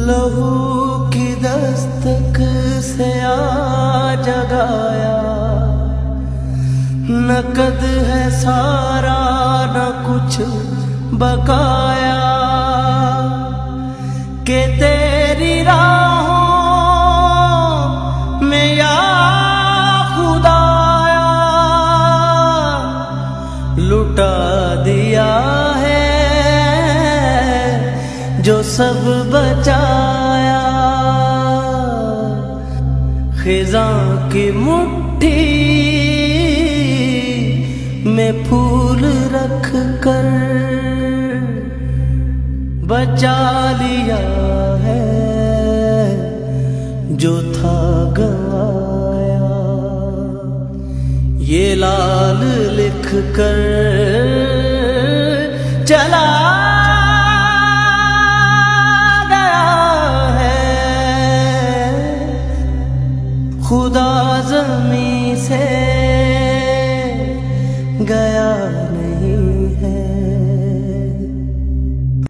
लहू की दस्तक से आ जगाया, नकद है सारा न कुछ बकाया, के तेरी राहों में या खुदाया लुटा दिया है जो सब बचाया। खिज़ां की मुट्ठी में फूल रख कर बचा लिया है जो था गवाया। ये लाल लिख कर चला खुदा ज़मीं से गया नहीं है।